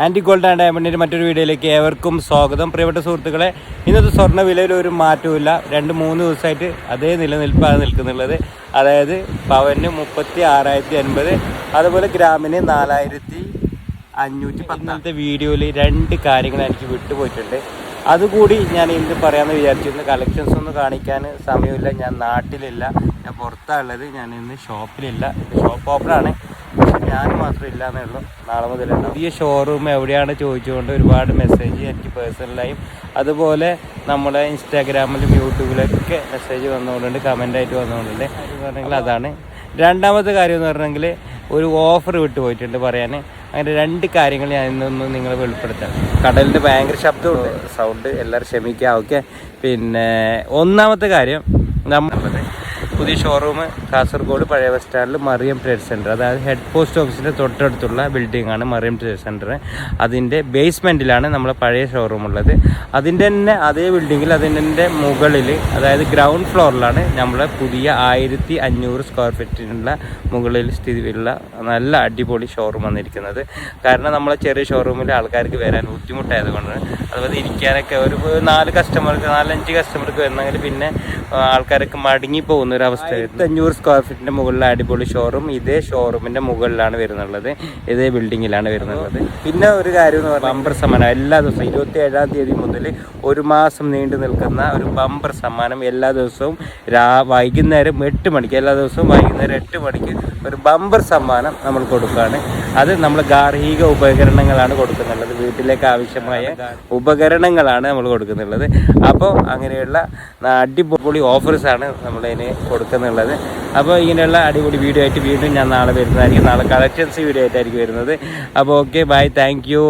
Anti gold and ഡയമണ്ടിൻ്റെ മറ്റൊരു വീഡിയോയിലേക്ക് ഏവർക്കും സ്വാഗതം. പ്രിയപ്പെട്ട സുഹൃത്തുക്കളെ, ഇന്നത്തെ സ്വർണ്ണ വിലയിൽ ഒരു മാറ്റവുമില്ല. 2-3 ദിവസമായിട്ട് അതേ നിലനിൽപ്പാണ് നിൽക്കുന്നുള്ളത്. അതായത് പവന് 36,050, അതുപോലെ ഗ്രാമിന് 4,510. ഇന്നത്തെ വീഡിയോയിൽ 2 കാര്യങ്ങൾ എനിക്ക് വിട്ടുപോയിട്ടുണ്ട്. അതുകൂടി ഞാൻ ഇന്ന് പറയാമെന്ന് വിചാരിച്ചിരുന്നു. കളക്ഷൻസ് ഒന്നും കാണിക്കാൻ സമയമില്ല, ഞാൻ നാട്ടിലില്ല, ഞാൻ പുറത്താണുള്ളത്. ഞാൻ ഇന്ന് ഷോപ്പിലില്ല, ഷോപ്പ് ഓപ്പണാണ്, പക്ഷെ ഞാൻ മാത്രം ഇല്ല എന്നേ ഉള്ളൂ. നാളെ മുതലുണ്ട്. പുതിയ ഷോറൂം എവിടെയാണ് ചോദിച്ചുകൊണ്ട് ഒരുപാട് മെസ്സേജ് എനിക്ക് പേഴ്സണലായും അതുപോലെ നമ്മളെ ഇൻസ്റ്റാഗ്രാമിലും യൂട്യൂബിലൊക്കെ മെസ്സേജ് വന്നുകൊണ്ടുണ്ട്, കമൻ്റായിട്ട് വന്നുകൊണ്ടുണ്ട്. പറഞ്ഞെങ്കിൽ അതാണ്. രണ്ടാമത്തെ കാര്യം എന്ന് പറഞ്ഞെങ്കിൽ ഒരു ഓഫർ വിട്ടു പോയിട്ടുണ്ട് പറയാൻ. അങ്ങനെ 2 കാര്യങ്ങൾ ഞാൻ ഇന്നൊന്നും നിങ്ങളെ വെളിപ്പെടുത്താം. കടലിൻ്റെ ഭയങ്കര ശബ്ദമുണ്ട്, സൗണ്ട് എല്ലാവരും ക്ഷമിക്കുക, ഓക്കെ. പിന്നെ ഒന്നാമത്തെ കാര്യം, നമ്മുടെ പുതിയ ഷോറൂം കാസർഗോഡ് പഴയ ബസ് സ്റ്റാൻഡിൽ മറിയം ട്രേഡ് സെൻറ്റർ, അതായത് ഹെഡ് പോസ്റ്റ് ഓഫീസിൻ്റെ തൊട്ടടുത്തുള്ള ബിൽഡിംഗാണ് മറിയം ട്രേഡ് സെൻറ്റർ. അതിൻ്റെ ബേസ്മെൻറ്റിലാണ് നമ്മളെ പഴയ ഷോറൂം ഉള്ളത്. അതിൻ്റെ തന്നെ അതേ ബിൽഡിങ്ങിൽ അതിൻ്റെ മുകളിൽ, അതായത് ഗ്രൗണ്ട് ഫ്ലോറിലാണ് നമ്മളെ പുതിയ 1,500 സ്ക്വയർ ഫീറ്റിനുള്ള മുകളിൽ സ്ഥിതിയുള്ള നല്ല അടിപൊളി ഷോറൂം വന്നിരിക്കുന്നത്. കാരണം നമ്മളെ ചെറിയ ഷോറൂമിൽ ആൾക്കാർക്ക് വരാൻ ബുദ്ധിമുട്ടായതുകൊണ്ട്, അതുപോലെ ഇരിക്കാനൊക്കെ ഒരു 4-5 കസ്റ്റമർക്ക് വന്നെങ്കിൽ പിന്നെ ആൾക്കാരൊക്കെ മടങ്ങി പോകുന്ന ഒരു അവസ്ഥ. 500 സ്ക്വയർ ഫീറ്റിൻ്റെ മുകളിലെ അടിപൊളി ഷോറൂം ഇതേ ഷോറൂമിൻ്റെ മുകളിലാണ് വരുന്നുള്ളത്, ഇതേ ബിൽഡിങ്ങിലാണ് വരുന്നുള്ളത്. പിന്നെ ഒരു കാര്യം എന്ന് പറഞ്ഞാൽ ബമ്പർ സമ്മാനം എല്ലാ ദിവസവും 27-ാം തീയതി മുതൽ 1 മാസം നീണ്ടു നിൽക്കുന്ന ഒരു ബമ്പർ സമ്മാനം. എല്ലാ ദിവസവും വൈകുന്നേരം 8 മണിക്ക്, എല്ലാ ദിവസവും വൈകുന്നേരം 8 മണിക്ക് ഒരു ബമ്പർ സമ്മാനം നമ്മൾ കൊടുക്കുകയാണ്. അത് നമ്മൾ ഗാർഹിക ഉപകരണങ്ങളാണ് കൊടുക്കുന്നുള്ളത്, വീട്ടിലേക്ക് ആവശ്യമായ ഉപകരണങ്ങളാണ് നമ്മൾ കൊടുക്കുന്നുള്ളത്. അപ്പോൾ അങ്ങനെയുള്ള അടിപൊളി ഓഫേഴ്സാണ് നമ്മളതിന് കൊടുക്കുന്നുള്ളത്. അപ്പോൾ ഇങ്ങനെയുള്ള അടിപൊളി വീഡിയോ ആയിട്ട് വീണ്ടും ഞാൻ നാളെ വരുന്നതായിരിക്കും. നാളെ കളക്ഷൻസ് വീഡിയോ ആയിട്ടായിരിക്കും വരുന്നത്. അപ്പോൾ ഓക്കെ, ബൈ, താങ്ക് യു.